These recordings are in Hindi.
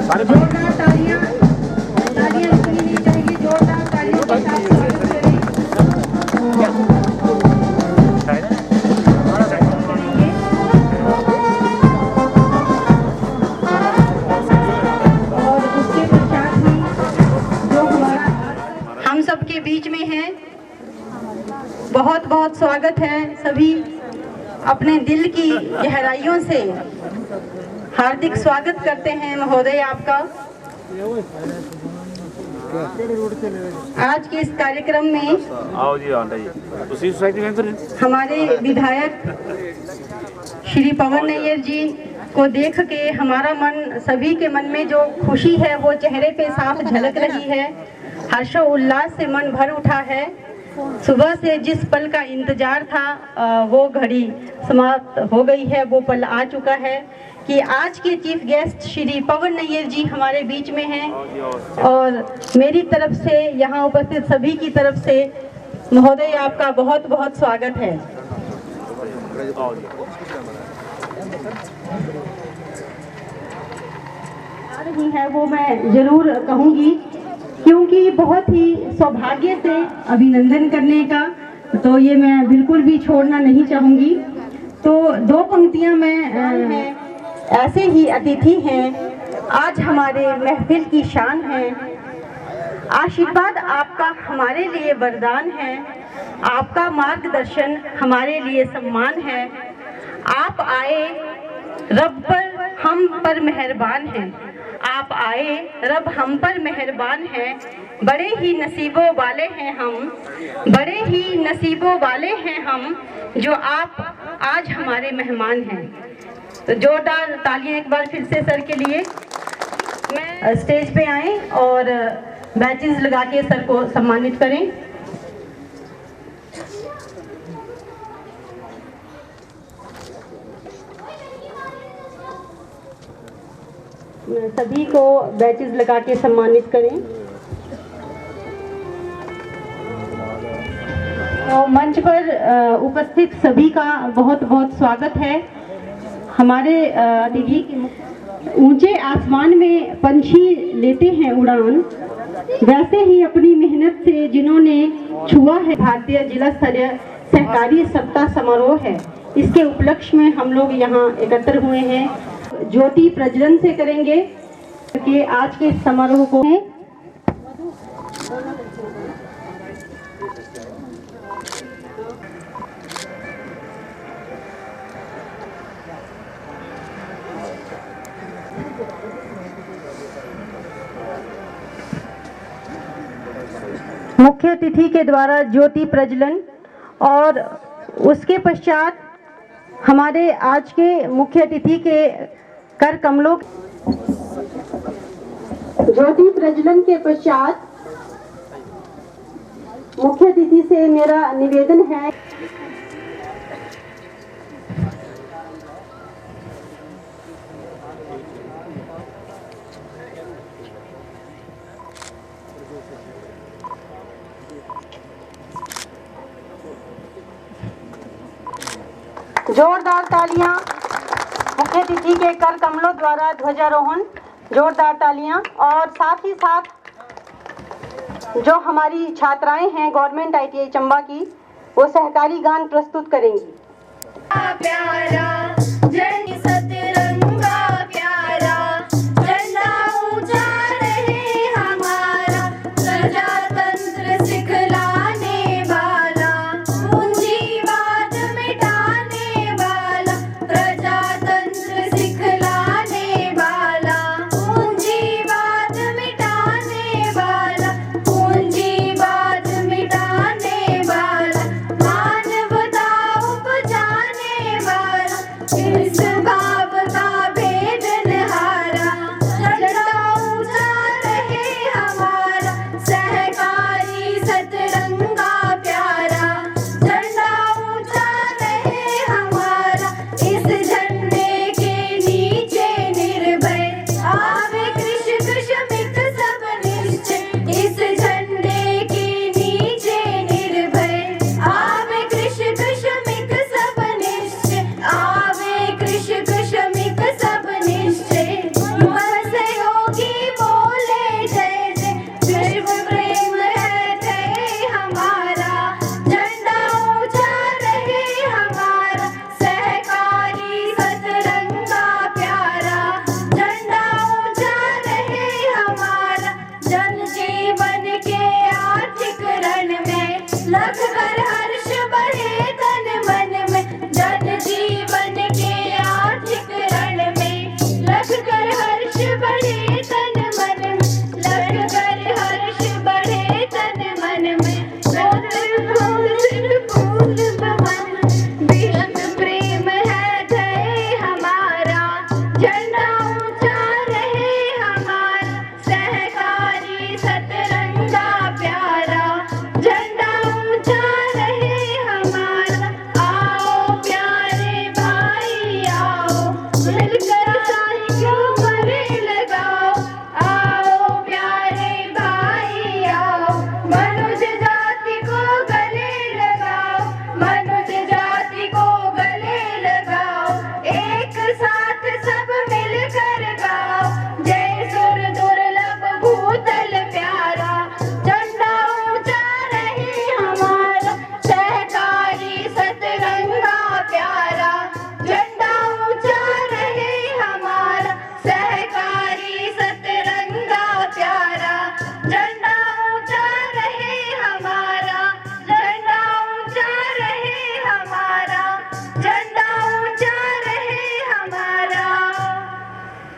जोरदार तालियां सुननी चाहिए। जोरदार तालियों के साथ स्वागत करें। और उसके पश्चात ही जो हमारा हम सबके बीच में है, बहुत बहुत स्वागत है। सभी अपने दिल की गहराइयों से हार्दिक स्वागत करते हैं महोदय आपका। आज के इस कार्यक्रम में हमारे विधायक श्री पवन नैयर जी को देख के हमारा मन, सभी के मन में जो खुशी है वो चेहरे पे साफ झलक रही है। हर्षोल्लास से मन भर उठा है। सुबह से जिस पल का इंतजार था वो घड़ी समाप्त हो गई है, वो पल आ चुका है कि आज के चीफ गेस्ट श्री पवन नैयर जी हमारे बीच में हैं। और मेरी तरफ से, यहाँ उपस्थित सभी की तरफ से महोदय आपका बहुत बहुत स्वागत है। आ रही है वो मैं जरूर कहूँगी, क्योंकि बहुत ही सौभाग्य से अभिनंदन करने का तो ये मैं बिल्कुल भी छोड़ना नहीं चाहूँगी। तो दो पंक्तियाँ मैं ऐसे ही अतिथि हैं, आज हमारे महफिल की शान है। आशीर्वाद आपका हमारे लिए वरदान है, आपका मार्गदर्शन हमारे लिए सम्मान है। आप आए रब पर हम पर मेहरबान हैं, आप आए रब हम पर मेहरबान है। बड़े ही नसीबों वाले हैं हम, बड़े ही नसीबों वाले हैं हम, जो आप आज हमारे मेहमान हैं। तो जोरदार तालियां एक बार फिर से सर के लिए। मैं स्टेज पे आए और बैचेस लगा के सर को सम्मानित करें। सभी को बैचेस लगा के सम्मानित करें। तो मंच पर उपस्थित सभी का बहुत बहुत स्वागत है। हमारे अतिथि ऊंचे आसमान में पंछी लेते हैं उड़ान, वैसे ही अपनी मेहनत से जिन्होंने छुआ है भारतीय जिला स्तरीय सहकारी सप्ताह समारोह है, इसके उपलक्ष्य में हम लोग यहाँ एकत्र हुए हैं। ज्योति प्रज्वलन से करेंगे कि आज के समारोह को है। मुख्य अतिथि के द्वारा ज्योति प्रज्वलन और उसके पश्चात हमारे आज के मुख्य अतिथि के कर कमलों ज्योति प्रज्वलन के पश्चात मुख्य अतिथि से मेरा निवेदन है जोरदार तालियां मुख्य अतिथि के कर कमलों द्वारा ध्वजारोहण, जोरदार तालियां। और साथ ही साथ जो हमारी छात्राएं हैं गवर्नमेंट ITI चंबा की, वो सहकारी गान प्रस्तुत करेंगी। प्यारा जय सतरंगा प्यारा, झंडा ऊंचा रहे हमारा, प्रजातंत्र सिखलाने वाला, पूंजीवाद मिटाने वाला, प्रजातंत्र सिखलाने वाला, पूंजीवाद मिटाने वाला, पूंजीवाद मिटाने वाला, मानवता उपजाने वाला,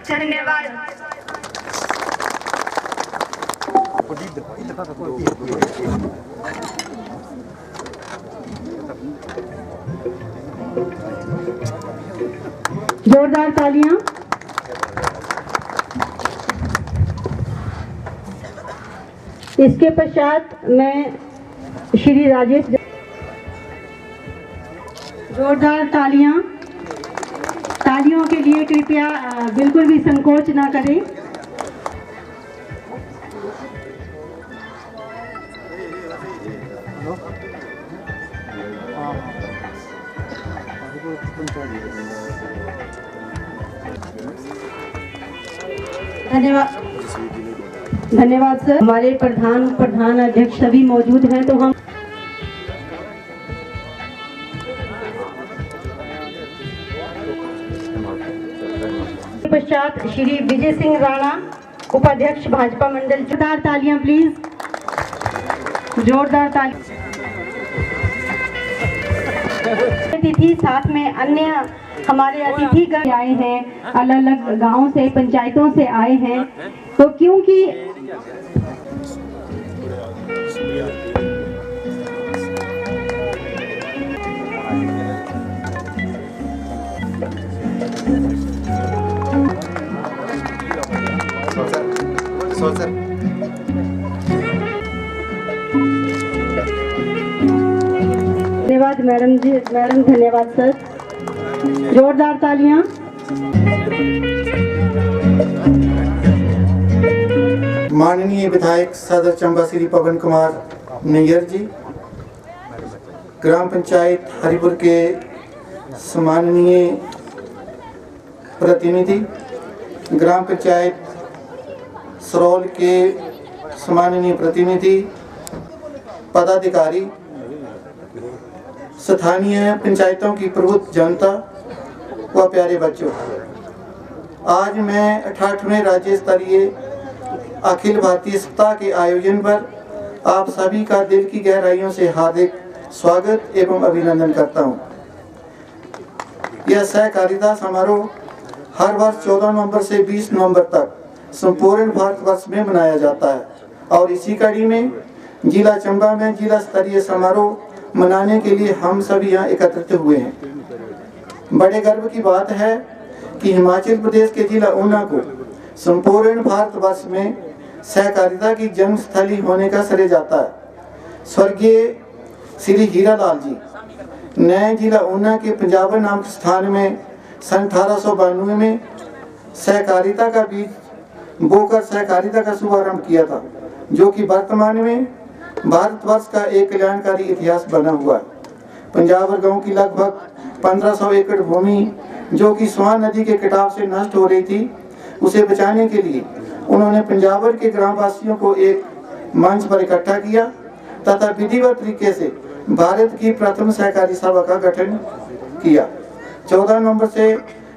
धन्यवाद। जोरदार तालियां। इसके पश्चात मैं श्री राजेश, जोरदार तालियां। तालियों के लिए कृपया बिल्कुल भी संकोच ना करें। धन्यवाद, धन्यवाद सर। हमारे प्रधान अध्यक्ष सभी मौजूद हैं, तो हम पश्चात श्री विजय सिंह राणा, उपाध्यक्ष भाजपा मंडल। जोरदार तालियां प्लीज, जोरदार तालियां। अतिथि साथ में अन्य हमारे अतिथिगण आए हैं, अलग अलग गांवों से, पंचायतों से आए हैं। तो क्योंकि धन्यवाद मैडम जी, मैडम धन्यवाद सर। जोरदार तालियां। माननीय विधायक सदर चंबा श्री पवन कुमार नैयर जी, ग्राम पंचायत हरिपुर के सम्माननीय प्रतिनिधि, ग्राम पंचायत सरोल के सम्माननीय प्रतिनिधि, पदाधिकारी, स्थानीय पंचायतों की प्रबुद्ध जनता व प्यारे बच्चों, आज मैं 68वें राज्य स्तरीय अखिल भारतीय सप्ताह के आयोजन पर आप सभी का दिल की गहराइयों से हार्दिक स्वागत एवं अभिनंदन करता हूं। यह सहकारिता समारोह हर वर्ष 14 नवंबर से 20 नवंबर तक संपूर्ण भारतवर्ष में मनाया जाता है और इसी कड़ी में जिला चंबा में जिला स्तरीय समारोह मनाने के लिए हम सभी यहाँ एकत्रित हुए हैं। बड़े गर्व की बात है कि हिमाचल प्रदेश के जिला ऊना को संपूर्ण भारतवर्ष में सहकारिता की जन्मस्थली होने का श्रेय जाता है। स्वर्गीय श्री हीरालाल जी नए जिला ऊना के पंजाबन नामक स्थान में सन 1892 में सहकारिता का बीज बोकर सहकारिता का शुभारंभ किया था, जो कि वर्तमान में भारतवर्ष का एक कल्याणकारी इतिहास बना हुआ है। पंजाबर गांव की लगभग 1500 एकड़ भूमि जो कि स्वान नदी के कटाव से नष्ट हो रही थी, उसे बचाने के लिए उन्होंने पंजाबर के ग्रामवासियों को एक मंच पर इकट्ठा किया तथा विधिवत तरीके से भारत की प्रथम सहकारी सभा का गठन किया। 14 नवंबर से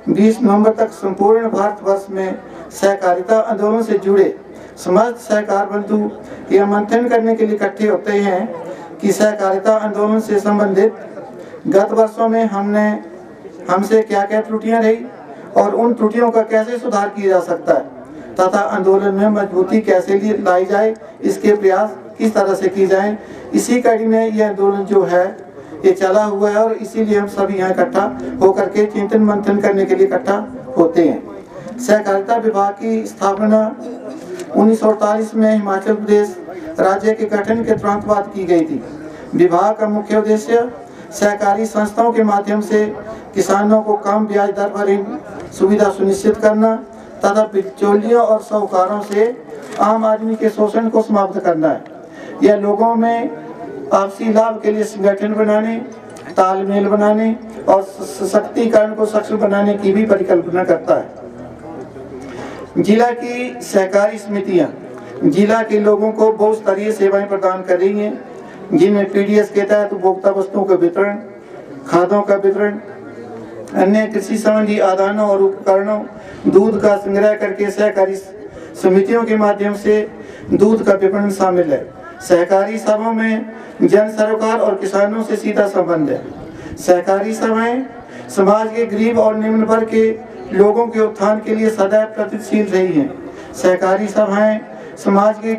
20 नवंबर तक संपूर्ण भारतवर्ष में सहकारिता आंदोलन से जुड़े समस्त सहकार बंधु यह मंथन करने के लिए इकट्ठे होते हैं कि सहकारिता आंदोलन से संबंधित गत वर्षों में हमसे क्या क्या त्रुटियां रही और उन त्रुटियों का कैसे सुधार किया जा सकता है तथा आंदोलन में मजबूती कैसे लाई जाए, इसके प्रयास किस तरह से की जाए। इसी कड़ी में यह आंदोलन जो है ये चला हुआ है और इसीलिए हम सभी यहाँ इकट्ठा होकर के चिंतन मंथन करने के लिए इकट्ठा होते हैं। सहकारिता विभाग की स्थापना 1948 में हिमाचल प्रदेश राज्य के गठन के तुरंत बाद की गई थी। विभाग का मुख्य उद्देश्य सहकारी संस्थाओं के माध्यम से किसानों को कम ब्याज दर पर ऋण सुविधा सुनिश्चित करना तथा बिचौलियों और साहूकारों से आम आदमी के शोषण को समाप्त करना है। यह लोगों में आपसी लाभ के लिए संगठन बनाने, तालमेल बनाने और सशक्तिकरण को सक्षम बनाने की भी परिकल्पना करता है। जिला की सहकारी समितियां जिला के लोगों को बहुस्तरीय सेवाएं प्रदान कर रही हैं, जिनमें पीडीएस के तहत उपभोक्ता वस्तुओं का वितरण, खादों का वितरण, अन्य कृषि संबंधी आदानों और उपकरणों, दूध का संग्रह करके सहकारी समितियों के माध्यम से दूध का विपणन शामिल है। सहकारी सभाओं में जन सरोकार और किसानों से सीधा संबंध है। सहकारी सभाएं समाज के गरीब और निम्न वर्ग के लोगों के उत्थान के लिए सदैव प्रगतिशील रही हैं। सहकारी सभाएं समाज के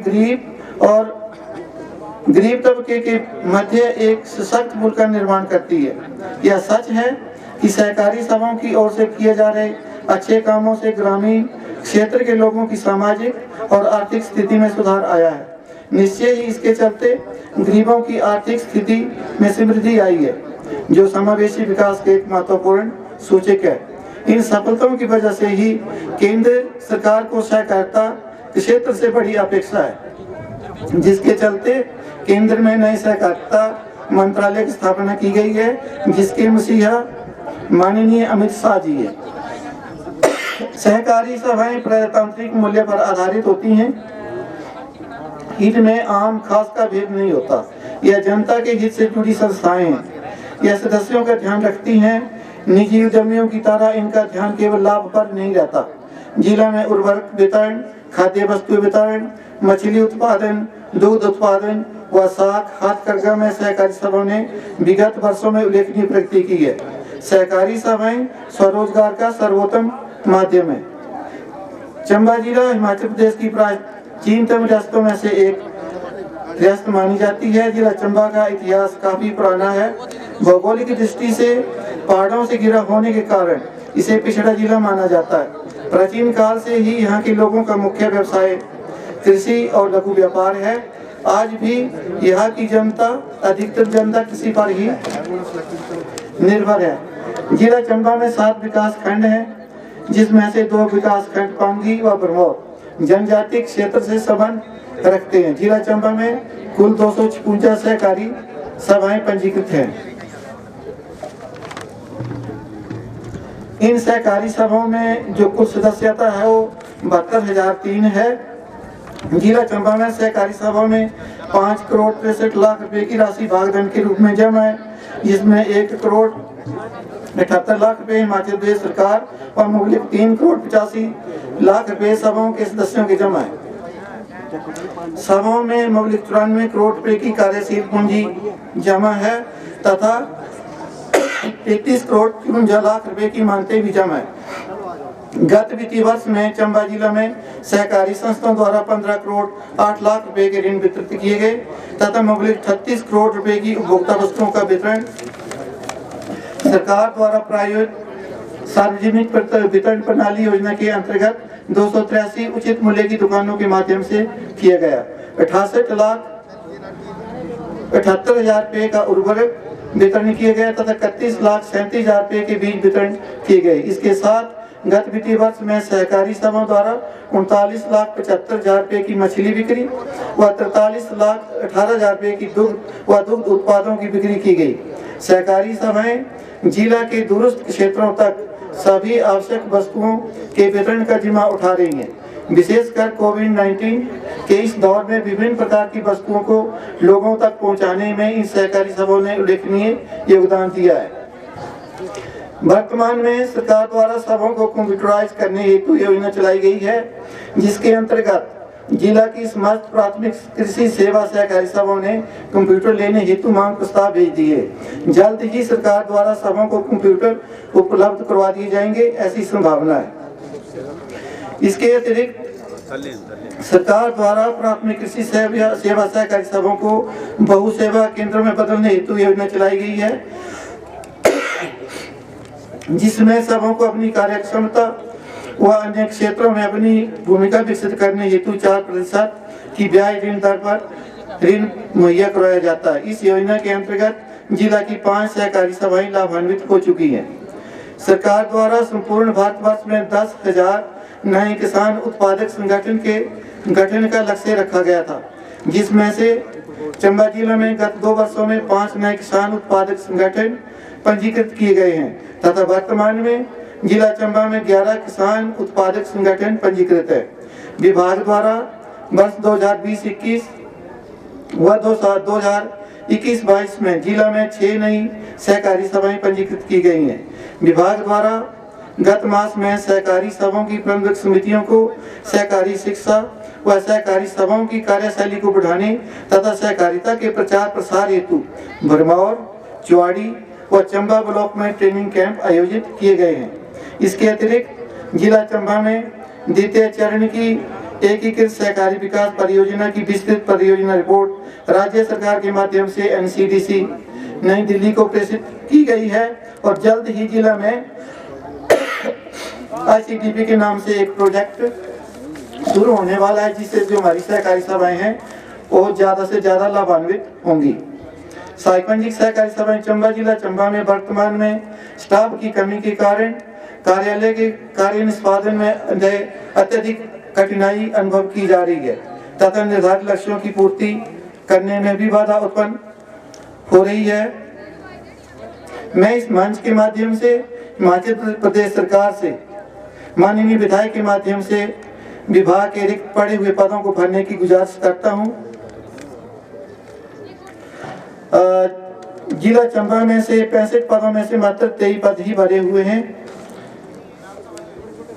गरीब तबके के मध्य एक सशक्त पुल का निर्माण करती है। यह सच है कि सहकारी सभाओं की ओर से किए जा रहे अच्छे कामों से ग्रामीण क्षेत्र के लोगों की सामाजिक और आर्थिक स्थिति में सुधार आया है। निश्चय ही इसके चलते गरीबों की आर्थिक स्थिति में समृद्धि आई है, जो समावेशी विकास के एक महत्वपूर्ण सूचक है। इन सफलताओं की वजह से ही केंद्र सरकार को सहकारिता क्षेत्र से बड़ी अपेक्षा है, जिसके चलते केंद्र में नए सहकारिता मंत्रालय की स्थापना की गई है, जिसके मसीहा माननीय अमित शाह जी है। सहकारी सभाएं प्रजातांत्रिक मूल्य पर आधारित होती हैं। हित में आम खास का भेद नहीं होता। यह जनता के हित से जुड़ी संस्थाएं हैं। यह सदस्यों का ध्यान रखती हैं। निजी उद्यमियों की तरह इनका ध्यान केवल लाभ पर नहीं रहता। जिला में उर्वरक वितरण, खाद्य वस्तु वितरण, मछली उत्पादन, दूध उत्पादन व साख हथकरघा में सहकारी सभाओं ने विगत वर्षों में उल्लेखनीय प्रगति की है। सहकारी सभाएं स्वरोजगार का सर्वोत्तम माध्यम है। चंबा जिला हिमाचल प्रदेश की प्राचीनतम रियासतों में से एक रियासत मानी जाती है। जिला चंबा का इतिहास काफी पुराना है। भौगोलिक दृष्टि से पहाड़ों से घिरा होने के कारण इसे पिछड़ा जिला माना जाता है। प्राचीन काल से ही यहाँ के लोगों का मुख्य व्यवसाय कृषि और लघु व्यापार है। आज भी यहाँ की जनता, अधिकतर जनता कृषि पर ही निर्भर है। जिला चंबा में 7 विकास खंड हैं, जिसमें से 2 विकास खंड पांगी व भरमौर जनजातीय क्षेत्र से संबंध रखते हैं। जिला चंबा में कुल 256 सहकारी सभाएं पंजीकृत हैं। इन सहकारी सभाओं में जो कुल सदस्यता है वो 72,003 है। जिला चंबा में सहकारी सभा में 5 करोड़ 63 लाख रुपए की राशि भागधन के रूप में जमा है, जिसमें 1 करोड़ 78 लाख रुपए हिमाचल प्रदेश सरकार और मुबलिक 3 करोड़ 85 लाख रुपए सभाओं के सदस्यों के जमा है। सभाओं में मुबलिक 94 करोड़ रुपए की कार्यशील पूंजी जमा है तथा 33 करोड़ 53 लाख रुपए की मानते भी जमा है। गत वित्तीय वर्ष में चंबा जिला में सहकारी संस्थाओं द्वारा 15 करोड़ 8 लाख रुपए के ऋण वितरित किए गए तथा मुबलिक 36 करोड़ रुपए की उपभोक्ता वस्तुओं का वितरण सरकार द्वारा प्रायोजित सार्वजनिक वितरण प्रणाली योजना के अंतर्गत 283 उचित मूल्य की दुकानों के माध्यम से किया गया। 68,78,000 रुपए का उर्वरक वितरण किए गए तथा 31,37,000 रुपए के बीज वितरण किए गए। इसके साथ गत वित्तीय वर्ष में सहकारी सभाओं द्वारा 39,75,000 रुपए की मछली बिक्री व 43,18,000 रुपए की दुग्ध उत्पादों की बिक्री की गई। सहकारी सभाएं जिला के दूरस्थ क्षेत्रों तक सभी आवश्यक वस्तुओं के वितरण का जिम्मा उठा रही हैं। विशेषकर कोविड-19 के इस दौर में विभिन्न प्रकार की वस्तुओं को लोगों तक पहुंचाने में इन सहकारी सभाओं ने उल्लेखनीय योगदान दिया है। वर्तमान में सरकार द्वारा सभाओं को कंप्यूटराइज करने हेतु योजना चलाई गई है, जिसके अंतर्गत जिला की समस्त प्राथमिक कृषि सेवा सहकारी सभाओं ने कंप्यूटर लेने हेतु मांग प्रस्ताव भेज दिए। जल्द ही सरकार द्वारा सभाओं को कंप्यूटर उपलब्ध करवा दिए जाएंगे, ऐसी संभावना है। इसके अतिरिक्त सरकार द्वारा प्राथमिक कृषि सेवा सहकारी सभाओं को बहु सेवा केंद्रों में बदलने हेतु योजना चलाई गई है, जिसमें सभाओं को अपनी कार्यक्षमता व अन्य क्षेत्रों में अपनी भूमिका विकसित करने हेतु 4% की ब्याज ऋण दर पर ऋण मुहैया करवाया जाता है। इस योजना के अंतर्गत जिला की 5 सहकारी सभाएं लाभान्वित हो चुकी हैं। सरकार द्वारा संपूर्ण भारतवर्ष में 10,000 नए किसान उत्पादक संगठन के गठन का लक्ष्य रखा गया था, जिसमें से चंबा जिला में गत 2 वर्षों में 5 नए किसान उत्पादक संगठन पंजीकृत किए गए हैं तथा वर्तमान में जिला चंबा में 11 किसान उत्पादक संगठन पंजीकृत है। विभाग द्वारा वर्ष 2020-21 व 2021-22 में जिला में 6 नई सहकारी सभाएं पंजीकृत की गई हैं। विभाग द्वारा गत मास में सहकारी सभाओं की प्रबंधक समितियों को सहकारी शिक्षा व सहकारी सभाओं की कार्यशैली को बढ़ाने तथा सहकारिता के प्रचार प्रसार हेतु भरमौर, चुवाड़ी व चंबा ब्लॉक में ट्रेनिंग कैंप आयोजित किए गए हैं। इसके अतिरिक्त जिला चंबा में द्वितीय चरण की एकीकृत सहकारी विकास परियोजना की विस्तृत परियोजना रिपोर्ट राज्य सरकार के माध्यम से एनसीडीसी नई दिल्ली को प्रेषित की गई है और जल्द ही जिला में आईसीडीपी के नाम से एक प्रोजेक्ट शुरू होने वाला है, जिससे जो हमारी सहकारी सभाएं हैं वो ज़्यादा से ज़्यादा लाभान्वित होंगी। साइपंजिक सहकारी सभाएं चंबा जिला चंबा में वर्तमान में स्टाफ की कमी के कारण कार्यालय के कार्य निष्पादन में अत्यधिक कठिनाई अनुभव की जा रही है तथा निर्धारित लक्ष्यों की पूर्ति करने में भी बाधा उत्पन्न हो रही है। मैं इस मंच के माध्यम से हिमाचल प्रदेश सरकार से माननीय विधायक के माध्यम से विभाग के रिक्त पड़े हुए पदों को भरने की गुजारिश करता हूं। जिला चंबा में से 65 पदों में से मात्र 23 पद ही भरे हुए हैं।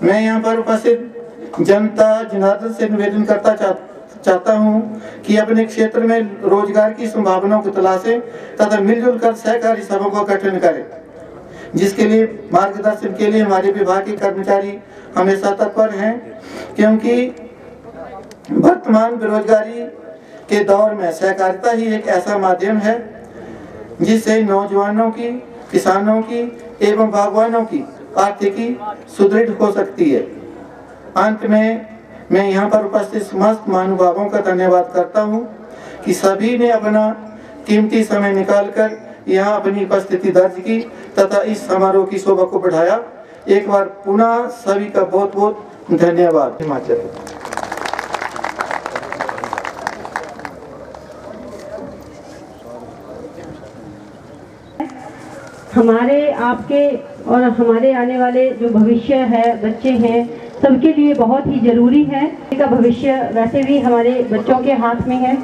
मैं यहाँ पर उपस्थित जनता जनार्दन से निवेदन करता चाहता हूँ कि अपने क्षेत्र में रोजगार की संभावनाओं को तलाशें तथा मिलजुल कर सहकारी सभाओं का गठन करें, जिसके लिए मार्गदर्शन के लिए हमारे विभाग के कर्मचारी हमेशा तत्पर हैं, क्योंकि वर्तमान बेरोजगारी के दौर में सहकारिता ही एक ऐसा माध्यम है जिससे नौजवानों की, किसानों की एवं बागवानों की आर्थिकी सुदृढ़ हो सकती है। अंत में मैं यहाँ पर उपस्थित समस्त महानुभावों का धन्यवाद करता हूँ कि सभी ने अपना कीमती समय निकालकर यहाँ अपनी उपस्थिति दर्ज की तथा इस समारोह की शोभा को बढ़ाया। एक बार पुनः सभी का बहुत बहुत धन्यवाद। हिमाचल हमारे, आपके और हमारे आने वाले जो भविष्य है, बच्चे हैं, सबके लिए बहुत ही ज़रूरी है। का भविष्य वैसे भी हमारे बच्चों के हाथ में है।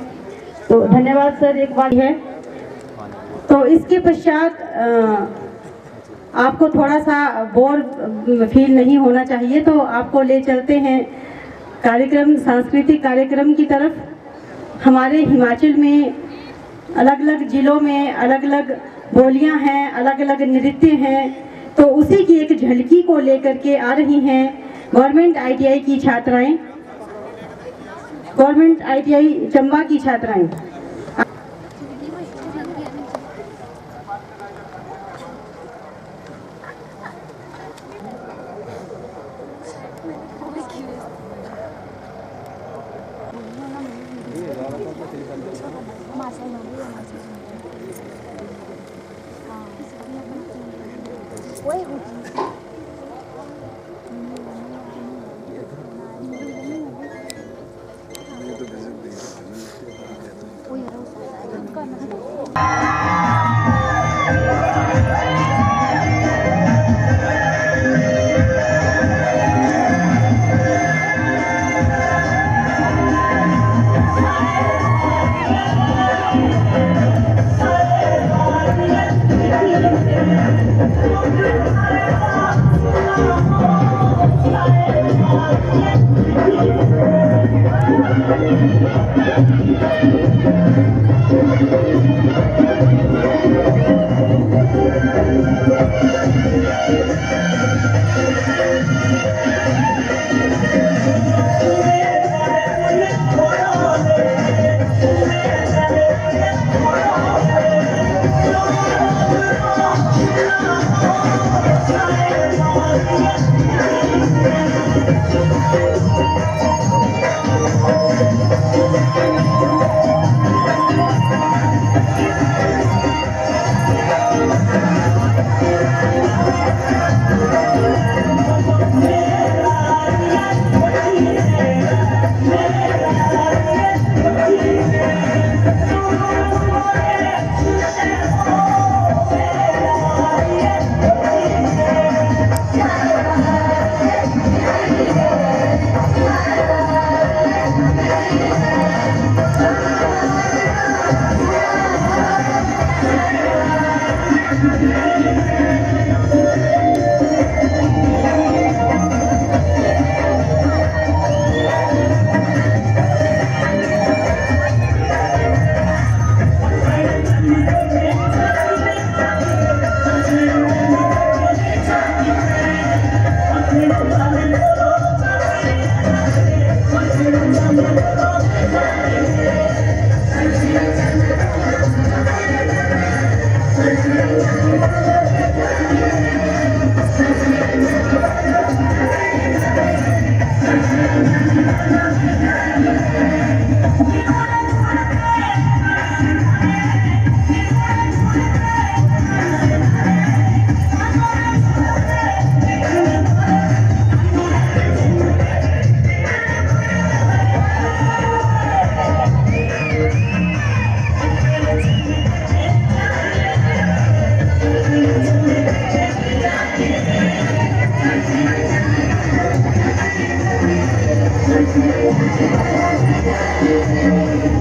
तो धन्यवाद सर एक बार है। तो इसके पश्चात आपको थोड़ा सा बोर फील नहीं होना चाहिए, तो आपको ले चलते हैं कार्यक्रम, सांस्कृतिक कार्यक्रम की तरफ। हमारे हिमाचल में अलग अलग ज़िलों में अलग अलग बोलियां हैं, अलग अलग नृत्य हैं, तो उसी की एक झलकी को लेकर के आ रही हैं गवर्नमेंट आईटीआई की छात्राएं, गवर्नमेंट आईटीआई चंबा की छात्राएं। Thank you.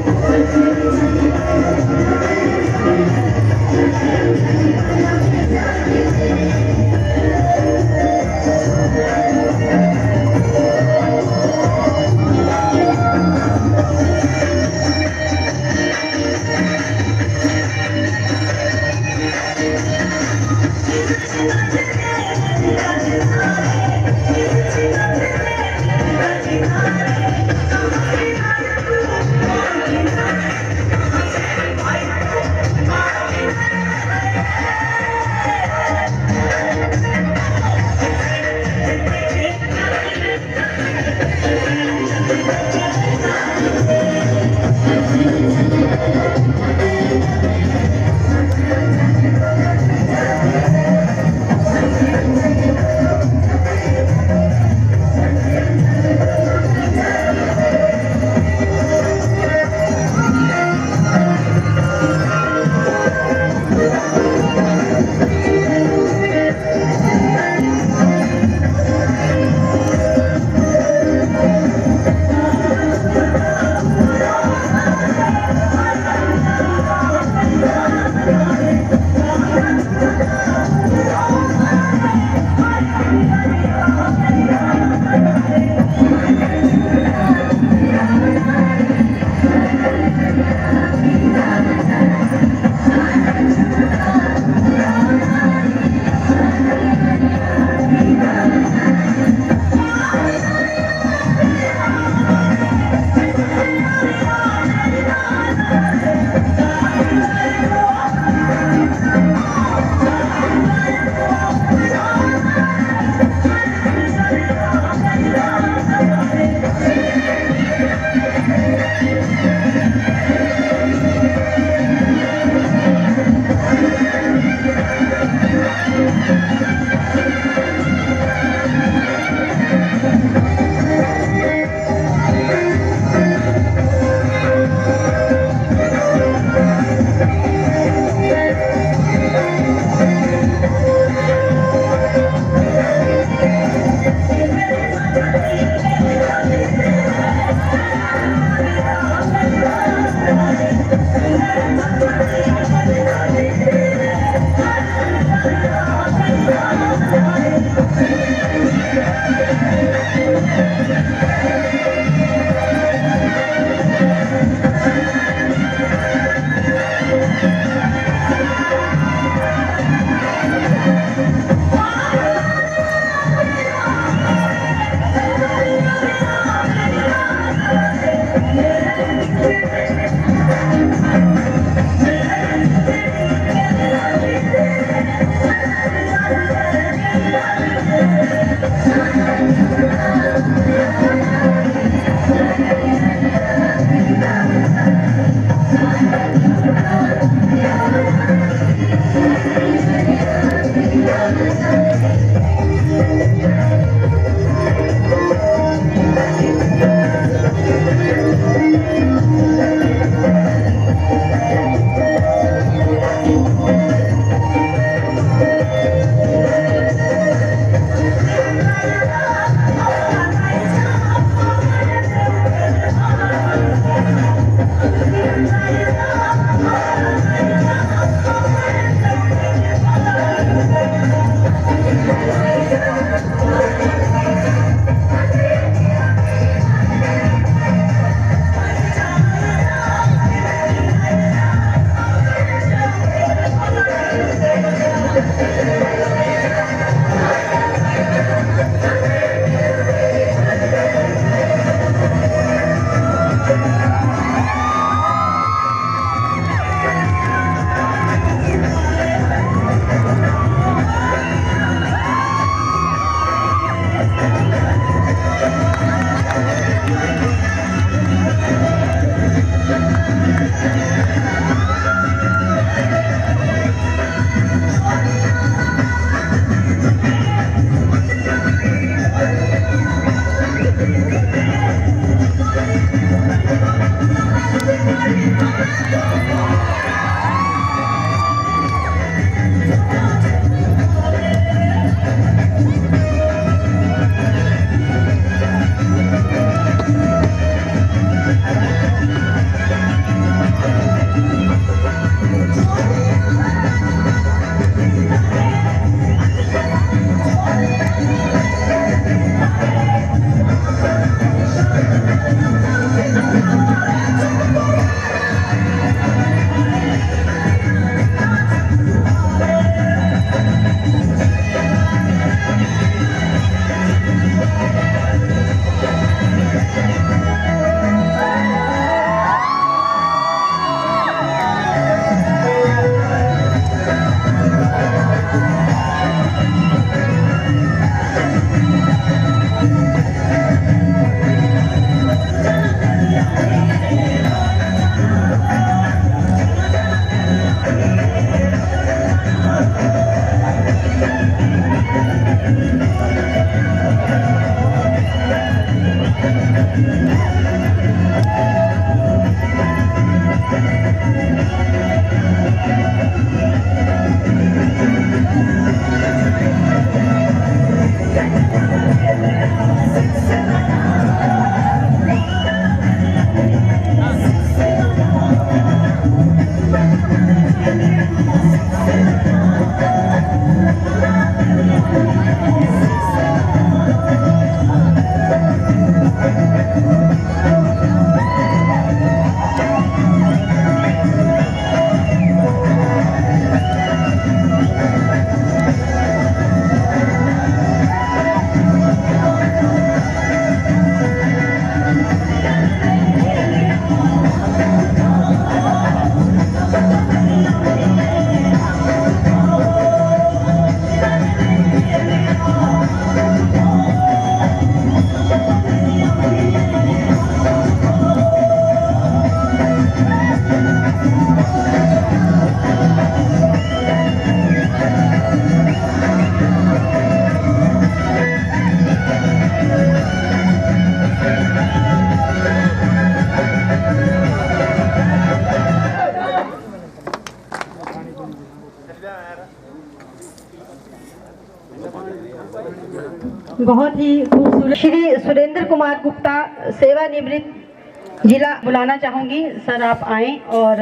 बहुत ही खूबसूरत श्री सुरेंद्र कुमार गुप्ता सेवानिवृत्त जिला बुलाना चाहूँगी। सर आप आएँ और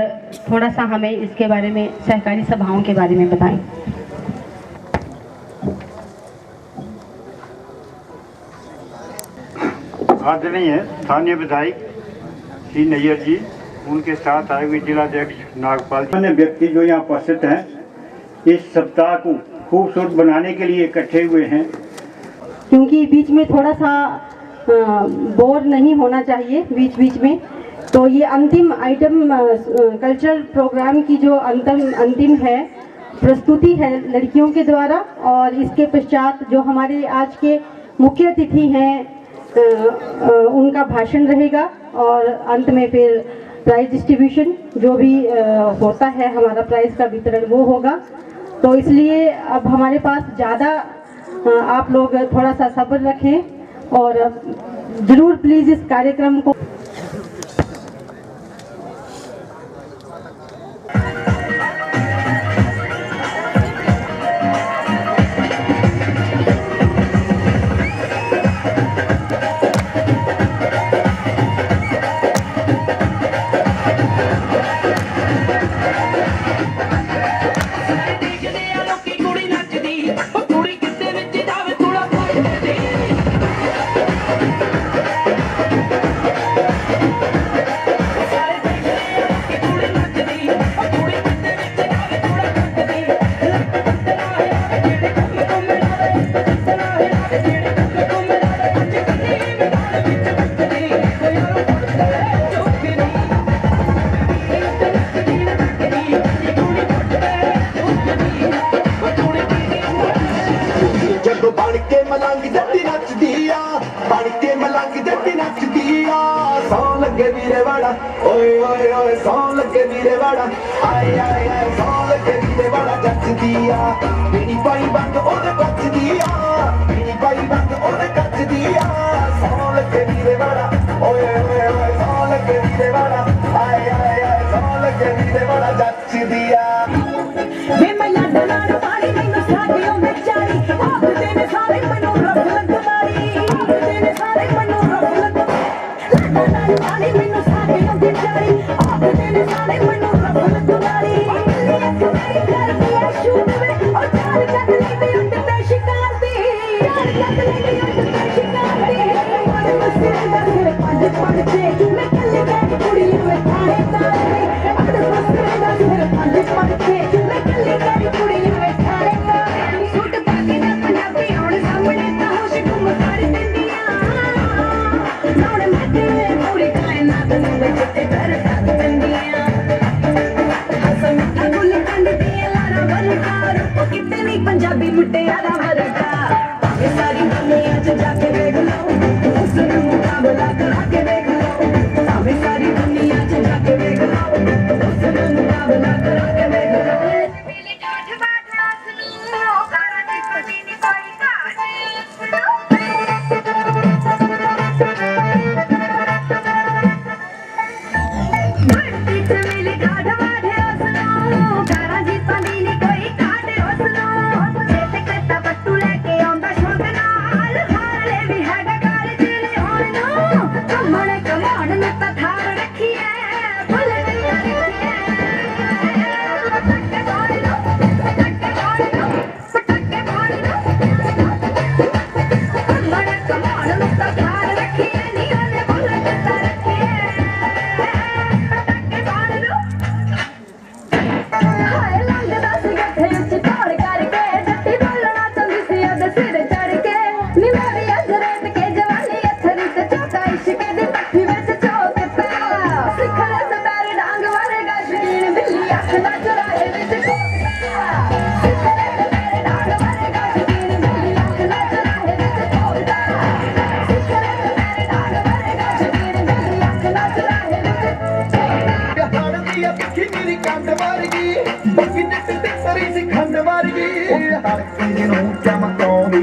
थोड़ा सा हमें इसके बारे में, सहकारी सभाओं के बारे में बताएं। आदरणीय स्थानीय विधायक श्री नैयर जी, उनके साथ आए हुए जिलाध्यक्ष नागपाल जी, अन्य व्यक्ति जो यहाँ उपस्थित हैं, इस सप्ताह को खूबसूरत बनाने के लिए इकट्ठे हुए हैं। क्योंकि बीच में थोड़ा सा बोर नहीं होना चाहिए बीच बीच में, तो ये अंतिम आइटम कल्चरल प्रोग्राम की जो अंतिम है प्रस्तुति है लड़कियों के द्वारा, और इसके पश्चात जो हमारे आज के मुख्य अतिथि हैं उनका भाषण रहेगा, और अंत में फिर प्राइज डिस्ट्रीब्यूशन जो भी होता है, हमारा प्राइज का वितरण वो होगा। तो इसलिए अब हमारे पास ज़्यादा आप लोग थोड़ा सा सब्र रखें और ज़रूर प्लीज़ इस कार्यक्रम को लग जटी नचदी आ सौ लगे वीरे वाड़ा ओए ओए ओए सौ लगे वीरे वाड़ा आए आए आए सौ लगे वीरे वाड़ा जचदी आ मेरी पाई बंद ओदे बचदी आ मेरी पाई बंद ओदे कचदी आ सौ लगे वीरे वाड़ा ओए ओए ओए सौ लगे वीरे वाड़ा आए आए आए सौ लगे वीरे वाड़ा जचदी आ वे मैं लाड लाड पानी मैनू सागे ओंदे चारी आप देने सारे मैनू रब लग मारी आप देने सारे मैनू रब लग लाड लाड पानी मैनू सागे ओंदे चारी आप देने सारे मैनू रब लग मारी एक मेरी कर दिया शूट वे और चार कद ले उठे ते शिकार दी चार कद ले उठे ते शिकार दी मन मस्ती दा सिर पंज पड़ते मैं कल्ले गई कुड़ी वे थाने तारे अड़ मस्ती दा सिर पंज पड़ते मैं कल्ले गई कुड़ी वे थाने तारे सूट पाके दा पंजाबी आउण सामने ता होश गुम कर दिंदियां नौड़ मते पूरी कायनात नू जिते कर दिंदियां हसन अगुल कंड दी लारा वर्गा रूप कितनी पंजाबी मुटियारा वर्गा ये सारी दुनिया च जाके देख लो उसने मुकाबला करा के देख लो सावे सारी दुनिया च जाके देख लो उसने मुकाबला करा के देख लो मिली गाठ बाठ आसनू कारा दी पनी नी कोई धरती से मिली गाठ बाठ आसनू कारा दी पनी नी कोई काटे हसनू जेते करता पट्टू लेके आंदा शौक नाल हार ले भी हैगा कार जिले होण नू कमण कमाण नू ता थार रखी है भुल गई रखी है पटके मार लो पटके मार लो पटके मार लो कमण कमाण नू ता थार रखी है नी ओने भुल ता रखी है पटके मार लो हाय लंगदा सी गठे उच तोड़ करके जट्टी बोलना चंदी सी ओदे सिर चढ़ के नी मेरी अजरेत के जवानी अथरी ते चौका इश्क दी पट्टी विच चौक पे सिखर सतार डांग वरगा शकीन बिल्ली अख दा चुराए विच कोकता सिखर सतार डांग वरगा शकीन बिल्ली अख दा चुराए विच कोकता सिखर सतार डांग वरगा शकीन बिल्ली अख दा चुराए विच हाड़ दी पिछी मेरी कंड वर्गी बाकी निट ते सरी सी खंड वर्गी तड़के नू चमकाउंदी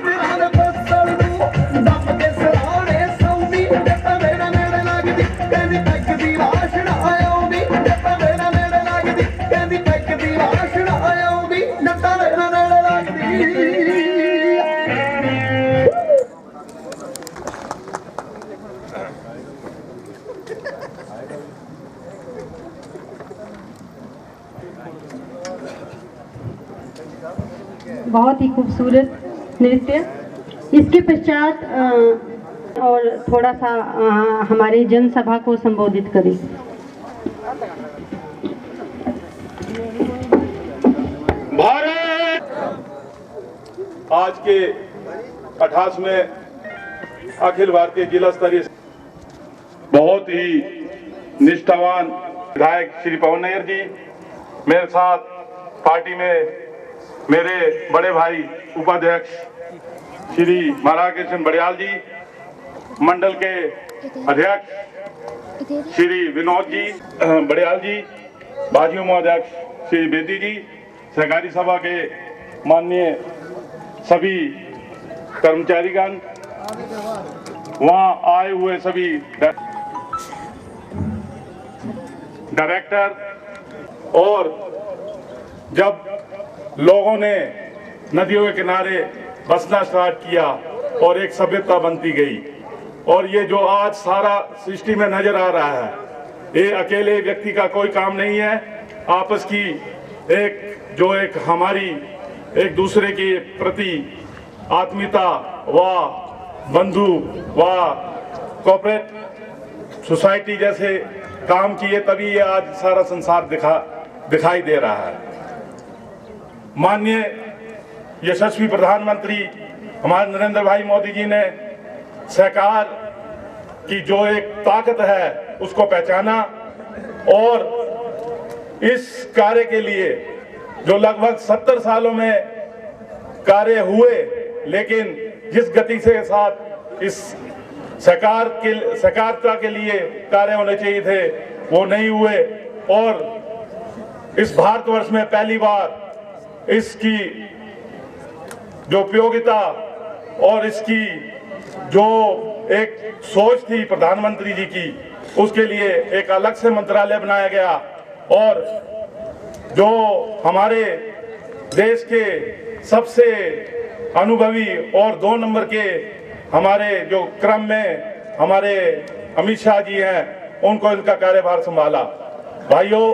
मेरा ने बसड़ नू दम के सराणे सौंदी जट्टा मेरा नेड़े लगदी कहंदी पैक दी वाशण आउंदी जट्टा मेरा नेड़े लगदी कहंदी पैक दी वाशण आउंदी जट्टा मेरा नेड़े लगदी बहुत ही खूबसूरत नृत्य। इसके पश्चात और थोड़ा सा हमारे जनसभा को संबोधित करें। भारत आज के 28वें अखिल भारतीय जिला स्तरीय बहुत ही निष्ठावान विधायक श्री पवन नैयर जी, मेरे साथ पार्टी में मेरे बड़े भाई उपाध्यक्ष श्री महाराज कृष्ण बड़ियाल जी, मंडल के अध्यक्ष श्री विनोद जी बड़ियाल जी, भाजपा उपाध्यक्ष श्री बेदी जी, सहकारी सभा के माननीय सभी कर्मचारीगण, वहाँ आए हुए सभी डायरेक्टर, और जब लोगों ने नदियों के किनारे बसना स्टार्ट किया और एक सभ्यता बनती गई, और ये जो आज सारा सृष्टि में नजर आ रहा है, ये अकेले व्यक्ति का कोई काम नहीं है। आपस की एक हमारी एक दूसरे के प्रति आत्मीयता व बंधु व कॉर्पोरेट सोसाइटी जैसे काम किए, तभी ये आज सारा संसार दिखाई दे रहा है। माननीय यशस्वी प्रधानमंत्री हमारे नरेंद्र भाई मोदी जी ने सहकार की जो एक ताकत है उसको पहचाना, और इस कार्य के लिए जो लगभग 70 सालों में कार्य हुए, लेकिन जिस गति से साथ इस सहकारिता के लिए कार्य होने चाहिए थे वो नहीं हुए, और इस भारतवर्ष में पहली बार इसकी जो उपयोगिता और इसकी जो एक सोच थी प्रधानमंत्री जी की, उसके लिए एक अलग से मंत्रालय बनाया गया, और जो हमारे देश के सबसे अनुभवी और 2 नंबर के हमारे जो क्रम में हमारे अमित शाह जी हैं, उनको इनका कार्यभार संभाला। भाइयों,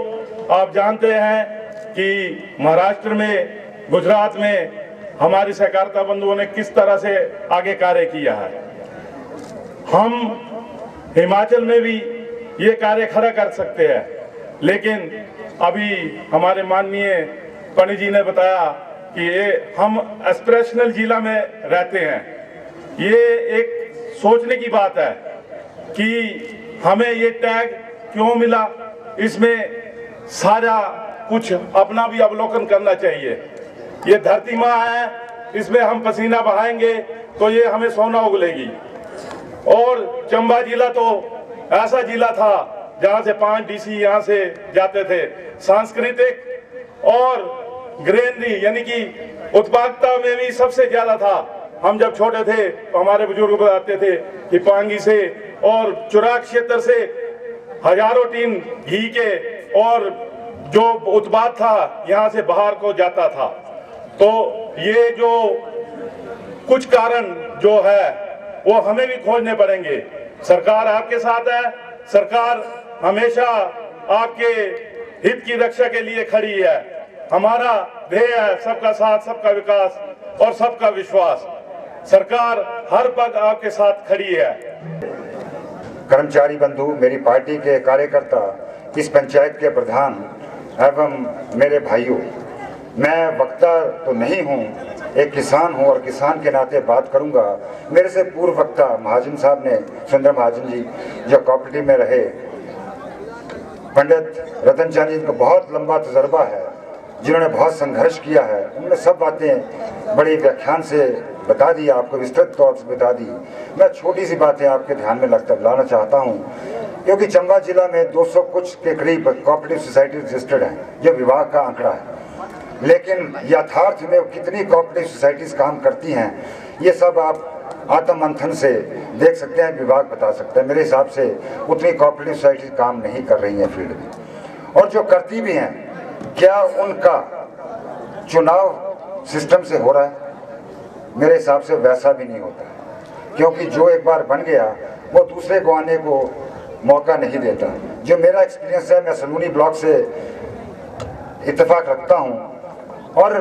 आप जानते हैं कि महाराष्ट्र में, गुजरात में हमारे सहकारिता बंधुओं ने किस तरह से आगे कार्य किया है। हम हिमाचल में भी ये कार्य खड़ा कर सकते हैं, लेकिन अभी हमारे माननीय पणी जी ने बताया कि ये हम एस्पिरेशनल जिला में रहते हैं। ये एक सोचने की बात है कि हमें ये टैग क्यों मिला, इसमें सारा कुछ अपना भी अवलोकन करना चाहिए। ये धरती माँ है, इसमें हम पसीना बहाएंगे तो ये हमें सोना उगलेगी। और चंबा जिला तो ऐसा जिला था जहाँ से 5 डीसी यहाँ से जाते थे। सांस्कृतिक और ग्रेनरी यानी कि उत्पादकता में भी सबसे ज्यादा था। हम जब छोटे थे तो हमारे बुजुर्ग बताते थे कि पांगी से और चुराग क्षेत्र से हजारों टीन घी के और जो उत्पाद था यहाँ से बाहर को जाता था। तो ये जो कुछ कारण जो है वो हमें भी खोजने पड़ेंगे। सरकार आपके साथ है, सरकार हमेशा आपके हित की रक्षा के लिए खड़ी है। हमारा ध्येय है सबका साथ, सबका विकास और सबका विश्वास। सरकार हर पग आपके साथ खड़ी है। कर्मचारी बंधु, मेरी पार्टी के कार्यकर्ता, इस पंचायत के प्रधान एवं मेरे भाइयों, मैं वक्ता तो नहीं हूँ, एक किसान हूँ और किसान के नाते बात करूँगा। मेरे से पूर्व वक्ता महाजन साहब ने, सुंदर महाजन जी जो कोऑपरेटिव में रहे, पंडित रतन चांद जी का बहुत लंबा तजर्बा है, जिन्होंने बहुत संघर्ष किया है। उन्होंने सब बातें बड़े व्याख्यान से बता दी, आपको विस्तृत तौर से बता दी। मैं छोटी सी बातें आपके ध्यान में लाना चाहता हूँ, क्योंकि चंबा जिला में 200 कुछ के करीब कोऑपरेटिव सोसाइटी रजिस्टर्ड हैं, जो विभाग का आंकड़ा है। लेकिन यथार्थ में कितनी कोऑपरेटिव सोसाइटीज काम करती हैं, ये सब आप आत्ममंथन से देख सकते हैं, विभाग बता सकते हैं। मेरे हिसाब से उतनी कोऑपरेटिव सोसाइटीज काम नहीं कर रही हैं फील्ड में, और जो करती भी हैं, क्या उनका चुनाव सिस्टम से हो रहा है? मेरे हिसाब से वैसा भी नहीं होता है, क्योंकि जो एक बार बन गया वो दूसरे को आने को मौका नहीं देता। जो मेरा एक्सपीरियंस है, मैं सलूनी ब्लॉक से इत्तेफाक रखता हूँ, और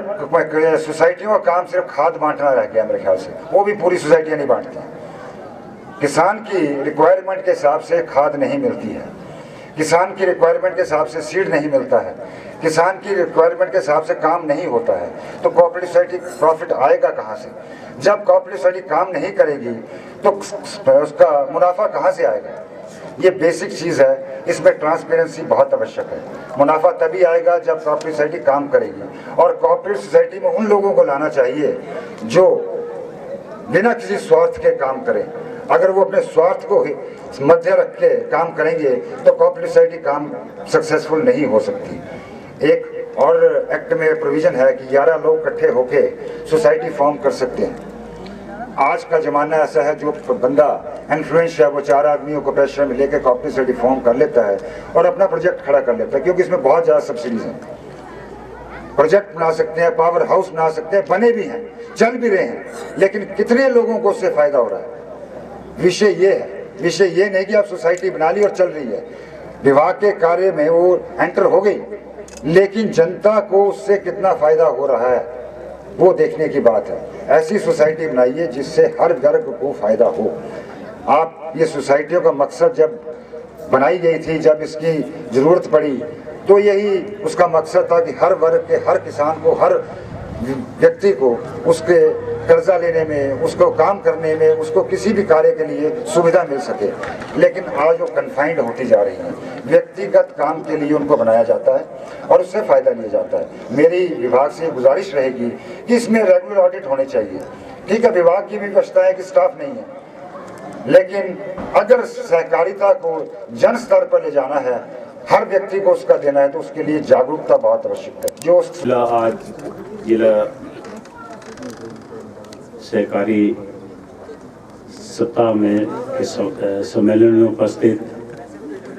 सोसाइटियों का काम सिर्फ खाद बांटना रह गया मेरे ख्याल से, वो भी पूरी सोसाइटियाँ नहीं बांटती। किसान की रिक्वायरमेंट के हिसाब से खाद नहीं मिलती है, किसान की रिक्वायरमेंट के हिसाब से सीड नहीं मिलता है, किसान की रिक्वायरमेंट के हिसाब से काम नहीं होता है, तो कोऑपरेटिव सोसाइटी प्रॉफिट आएगा कहाँ से? जब कोऑपरेटिव सोसाइटी काम नहीं करेगी तो उसका मुनाफा कहाँ से आएगा? ये बेसिक चीज़ है, इसमें ट्रांसपेरेंसी बहुत आवश्यक है। मुनाफा तभी आएगा जब कोऑपरेटिव सोसाइटी काम करेगी, और कोऑपरेटिव सोसाइटी में उन लोगों को लाना चाहिए जो बिना किसी स्वार्थ के काम करें। अगर वो अपने स्वार्थ को मध्य रख के काम करेंगे तो कोऑपरेटिव सोसाइटी काम सक्सेसफुल नहीं हो सकती। एक और एक्ट में प्रोविजन है कि 11 लोग इकट्ठे होके सोसाइटी फॉर्म कर सकते हैं। आज का ज़माना ऐसा है, जो बंदा इन्फ्लुएंस है वो 4 आदमियों को प्रेशर में लेकर कोऑपरेटिव सोसाइटी फॉर्म कर लेता है और अपना प्रोजेक्ट खड़ा कर लेता है, क्योंकि इसमें बहुत ज़्यादा सब्सिडीज हैं। प्रोजेक्ट बना सकते हैं, पावर हाउस बना सकते हैं, बने भी हैं, चल भी रहे हैं, लेकिन कितने लोगों को उससे फ़ायदा हो रहा है? विषय ये है, विषय ये नहीं कि आप सोसाइटी बना ली और चल रही है, विभाग के कार्य में वो एंटर हो गई, लेकिन जनता को उससे कितना फ़ायदा हो रहा है वो देखने की बात है। ऐसी सोसाइटी बनाइए जिससे हर वर्ग को फ़ायदा हो। आप ये सोसाइटियों का मकसद जब बनाई गई थी, जब इसकी ज़रूरत पड़ी, तो यही उसका मकसद था कि हर वर्ग के, हर किसान को, हर व्यक्ति को उसके कर्जा लेने में, उसको काम करने में, उसको किसी भी कार्य के लिए सुविधा मिल सके। लेकिन आज वो कन्फाइंड होती जा रही हैं, व्यक्तिगत काम के लिए उनको बनाया जाता है और उससे फ़ायदा लिया जाता है। मेरी विभाग से गुजारिश रहेगी कि इसमें रेगुलर ऑडिट होने चाहिए, ठीक है, विभाग की भी व्यवस्था है कि स्टाफ नहीं है, लेकिन अगर सहकारिता को जन स्तर पर ले जाना है, हर व्यक्ति को उसका देना है, तो उसके लिए जागरूकता बहुत आवश्यक है। जो आज जिला सहकारी सप्ताह में इस सम्मेलन में उपस्थित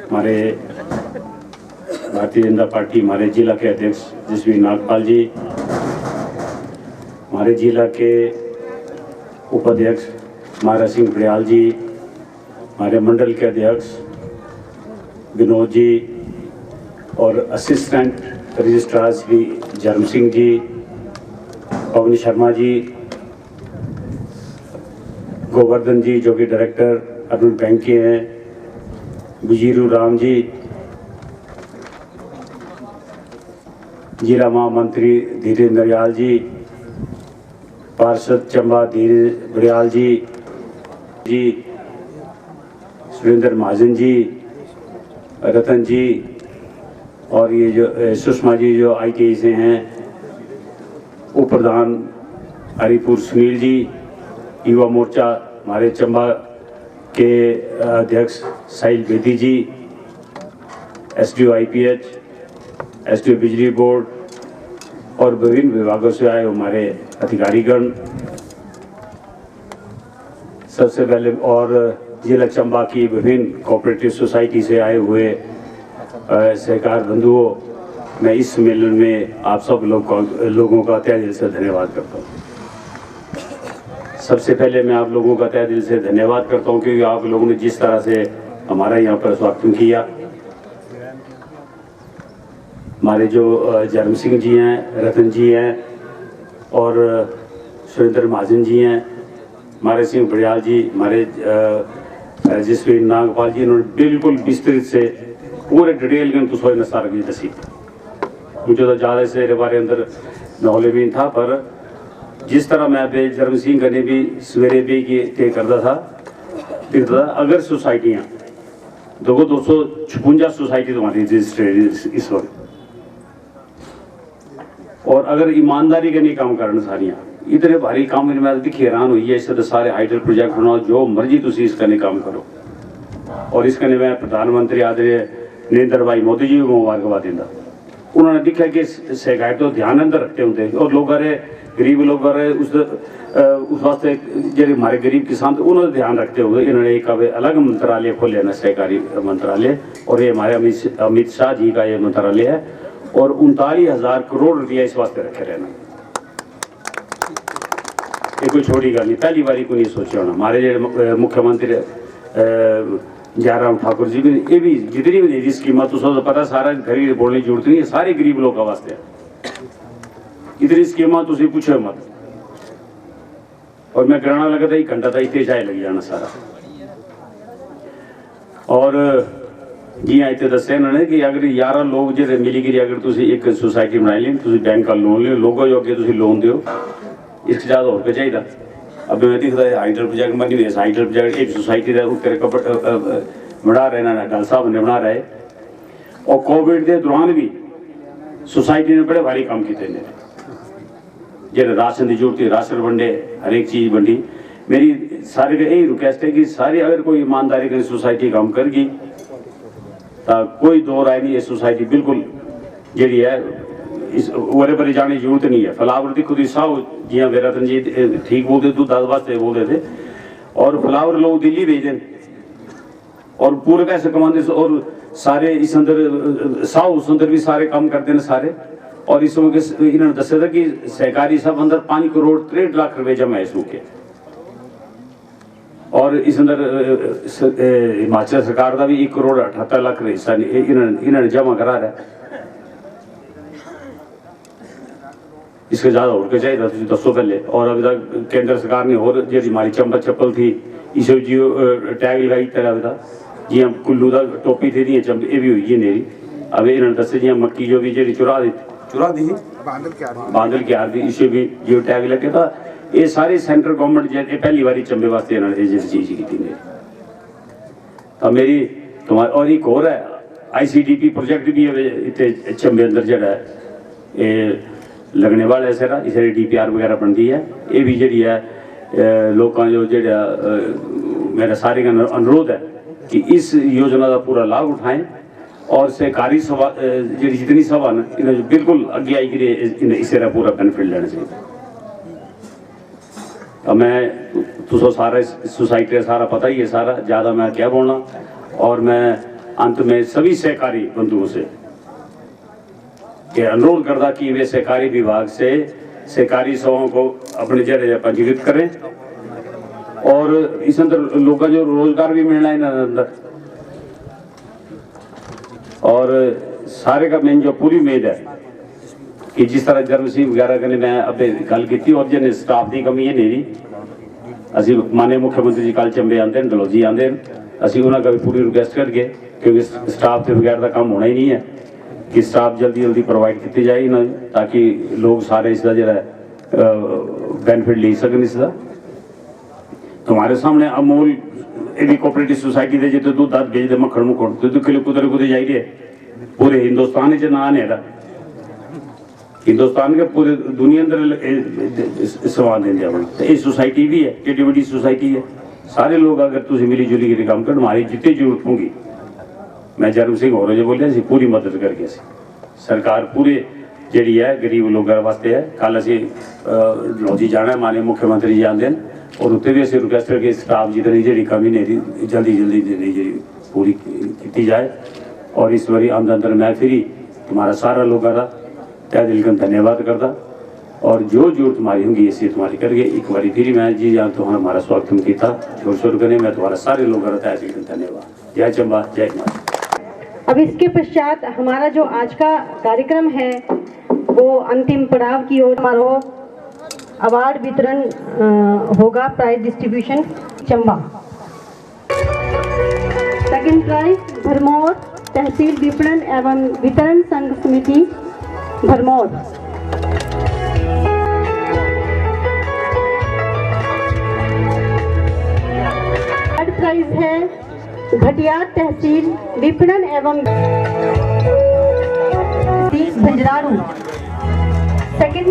हमारे भारतीय जनता पार्टी हमारे जिला के अध्यक्ष जसवीर नागपाल जी, हमारे जिला के उपाध्यक्ष महाराज सिंह बड़ियाल जी, हमारे मंडल के अध्यक्ष विनोद जी और असिस्टेंट रजिस्ट्रार श्री जर्म सिंह जी, पवन शर्मा जी, गोवर्धन जी जो कि डायरेक्टर अर्बन बैंक के हैं, विजीरू राम जी, जिला महामंत्री धीरेन्द्र दयाल जी, पार्षद चंबा धीरे बड़ियाल जी, सुरेंद्र महाजन जी, रतन जी और ये जो सुषमा जी जो ITI से हैं, उप प्रधान हरिपुर सुनील जी, युवा मोर्चा हमारे चंबा के अध्यक्ष साहिल बेदी जी, SDO IPH, SDO बिजली बोर्ड और विभिन्न विभागों से आए हमारे अधिकारीगण, सबसे पहले और जिला चंबा की विभिन्न कोऑपरेटिव सोसाइटी से आए हुए सहकार बंधुओं, मैं इस सम्मेलन में आप सब लोगों का तहे दिल से धन्यवाद करता हूँ। सबसे पहले मैं आप लोगों का तहे दिल से धन्यवाद करता हूँ क्योंकि आप लोगों ने जिस तरह से हमारा यहाँ पर स्वागत किया। हमारे जो जर्म सिंह जी हैं, रतन जी हैं और सुरेंद्र महाजन जी हैं, हमारे सिंह बड़ियाल जी, हमारे जसवीर नागपाल जी, इन्होंने बिल्कुल विस्तृत से पूरे डिटेल में तुझे न सारा की दसी। मुझे तो ज़्यादा से बारे अंदर नॉलेज भी था, पर जिस तरह मैं बे जर्म सिंह करने भी सवेरे भी की तय करता था, अगर सोसाइटियाँ 256 सोसाइटी तुम्हारी रजिस्टर्ड इस वक्त, और अगर ईमानदारी के नहीं काम करना सारियाँ इतने भारी काम में दिखी हैरान हुई है। इससे तो सारे हाइडल प्रोजेक्ट बनाओ, जो मर्जी तुम इसका नहीं काम करो। और इसका नहीं मैं प्रधानमंत्री आदरणीय नरेंद्र भाई मोदी जी को मुबारकबाद देता। उन्होंने दिखा कि सहकारी तो ध्यान अंदर रखते होंगे और लोग गरीब लोग उस वास्ते जो हमारे गरीब किसान थे उन्होंने ध्यान रखते हुए इन्होंने एक अलग मंत्रालय खोले ना, सहकारी मंत्रालय, और ये हमारे अमित शाह जी का ये मंत्रालय है और 39,000 करोड़ रुपया इस वास्ते रखे रहना। ये कोई छोटी गल नहीं, पहली बारी को नहीं सोचा होना। हमारे जो मुख्यमंत्री जयराम ठाकुर जी भी ये भी जितनी भी निजी स्कीम तो पता सारा घर बोलने की जरूरत नहीं है, सारे गरीब लोगों का वास्ते इतनी स्कीम तुम पूछो मत। और मैं कराना लगा था 1 घंटा था, इतने चाहे लग जाना सारा। और जी हाँ इतने दसे उन्होंने कि अगर 11 लोग जो मिली गिरी अगर तुम एक सोसाइटी बनाई ली, तुम बैंक का लोन लियो, लोगों जो अगे तुम लोन दो, इससे ज़्यादा होकर चाहिए। अब मैं दिखता है हाइडल प्रोजेक्ट बनी हुई है, हाइडल प्रोजेक्ट एक सोसाइटी का उत्तर बना रहे ना डाल साहब ने बना रहे। और कोविड के दौरान भी सोसाइटी ने बड़े भारी काम किए ने, जो राशन की जरूरत है राशन बंडे, हर एक चीज़ बंडी। मेरी सारे का यही रिक्वेस्ट है कि सारी अगर कोई ईमानदारी कर सोसाइटी काम करेगी तो कोई दो राय नहीं, ये सोसाइटी बिल्कुल जी है इस ओरे पर जाने की जरूरत नहीं है। फ्लावर की खुद साहु जी हाँ रतन जी ठीक बोलते तू 10 वास्ते बोलते थे, और फ्लावर लोग दिल्ली भेजन और पूरे पैसे कमाते और सारे इस अंदर साहु उस अंदर भी सारे काम करते हैं सारे। और इस इन्होंने दसा था कि सहकारी सब अंदर 5 करोड़ 63 लाख रुपए जमा है इसमें के। और इस अंदर हिमाचल सरकार का भी 1 करोड़ 78 लाख हिस्सा इन्होंने जमा करा रहा है। इसके ज़्यादा होकर चाहिए दसों पहले। और अभी तक केंद्र सरकार ने और जी हमारी चंबा चप्पल थी इसे जियो टैग लगाई तरह था जी हम कुल्लू का टोपी थी दी चंबे ये भी हुई है मेरी। अब इन्होंने दसे जी मक्की जो भी जी चुरा दी बादल की आर दी इसे भी जियो टैग लगे था। ये सारे सेंट्रल गवर्नमेंट जो पहली बारी चंबे वास्ते इन्होंने चीज़ की थी तो मेरी तुम्हारी। और एक और है ICDP प्रोजेक्ट भी इतने चंबे अंदर जड़ा है ये लगने वाला है सारा, इस DPR वगैरह बनती है। ये भी जी है लोगों जो जेड़ा मेरा सारे का अनुरोध है कि इस योजना का पूरा लाभ उठाएं और सहकारी सभा जी जितनी सभा न इन्हें बिल्कुल अगे आई कि इसका पूरा बेनिफिट लेना चाहिए। अब मैं तुझो सारा सोसाइटी का सारा पता ही है, सारा ज़्यादा मैं क्या बोलना। और मैं अंत में सभी सहकारी बंधुओं से अनुरोध करता कि वे सहकारी विभाग से सहकारी सभाओं को अपने जरिए पंजीकृत करें और इस अंदर लोगों का जो रोजगार भी मिलना है ना अंदर। और सारे का मेन जो पूरी उम्मीद है कि जिस तरह जर्म सिंह वगैरह के मैं अब गल की और जिन्हें स्टाफ की कमी है नहीं रही। असी माननीय मुख्यमंत्री जी कल चंबे आते हैं, डलहौजी आते हैं, असी उन्होंने पूरी रिक्वेस्ट करके क्योंकि स्टाफ के बगैर का काम होना ही नहीं है कि स्टाफ जल्दी जल्दी प्रोवाइड की जाए ना ताकि लोग सारे इसका जो बेनिफिट ले सकन। इसका तुम्हारे सामने अमूल यदि कोऑपरेटिव सोसाइटी दे जो दूध दाद बेचते मक्खन मुखन दूध किलो कुदरे कुदरे जाइए पूरे हिंदुस्तान च ना है हिंदुस्तान के पूरे दुनिया अंदर समान देंगे अपना। ये सोसाइटी भी है, एडी बड़ी सोसाइटी है। सारे लोग अगर तुम मिली जुली के काम कर हमारी जितनी जरूरत होगी मैं जर्म सिंह हो जो बोलिया पूरी मदद करके सरकार पूरे जी है गरीब लोगों वास्ते है। कल असी डलहौजी जाना है, माननीय मुख्यमंत्री जी आते हैं और उत्ते भी असं रिक्वेस्ट करके स्टाफ जितनी जी कमी नहीं रही जल्दी जल्दी देनी जी पूरी की जाए। और इस बारी अंदर मैं फिर तुम्हारा सारा लोगों का तय दिल का धन्यवाद करता और जो जरूरत तुम्हारी होंगी इसी तुम्हारी करके एक बार फिर मैं जी यहाँ तुम्हारा हमारा स्वागत किया छोड़ छोड़ कर मैं तुम्हारा सारे लोगों का तय दिल का धन्यवाद। जय चंबा जय माता। अब इसके पश्चात हमारा जो आज का कार्यक्रम है वो अंतिम पड़ाव की ओर समारोह अवार्ड वितरण होगा। Prize distribution Chamba. Second prize Bharmour तहसील विपणन एवं वितरण संघ समिति भरमौर। थर्ड प्राइज है घटियार तहसील विपणन एवं भंजरारू। सेकंड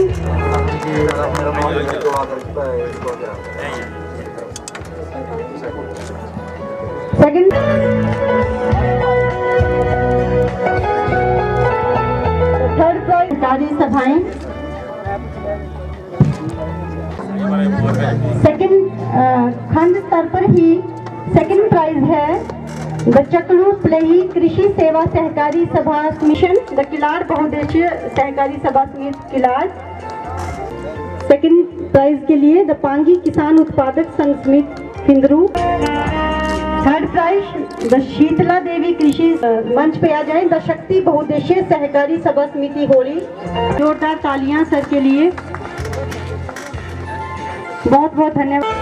थर्ड प्राइज सरकारी सभाएं। सेकंड खंड स्तर पर ही सेकंड प्राइज है द चकलू प्लेही कृषि सेवा सहकारी सभा मिशन द किलाड़ बहुउद्देशीय सहकारी सभा समिति किलाड़। सेकंड प्राइज के लिए द पांगी किसान उत्पादक संघ समिति फिंदरू। थर्ड प्राइज द शीतला देवी कृषि मंच पे आ जाए द शक्ति बहुउद्देशीय सहकारी सभा समिति होली। जोरदार तालियां सर के लिए। बहुत बहुत धन्यवाद।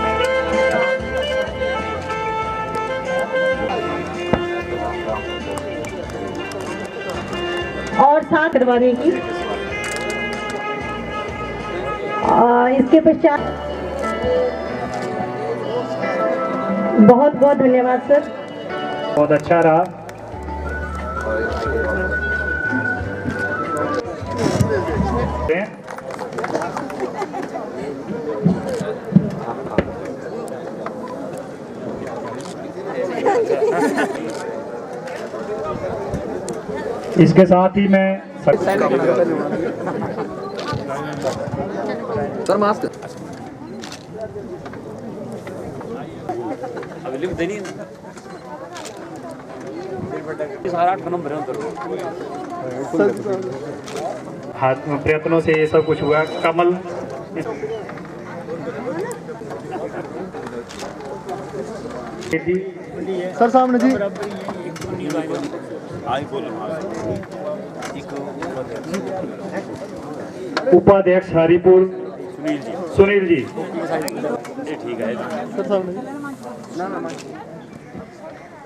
और साथ करवाने की इसके पश्चात बहुत बहुत धन्यवाद सर। बहुत अच्छा रहा। इसके साथ ही मैं सर मास्क हाथ प्रयत्नों से ये सब कुछ हुआ। कमल सर सामने जी उपाध्यक्ष हरिपुर सुनील जी सर सामने जी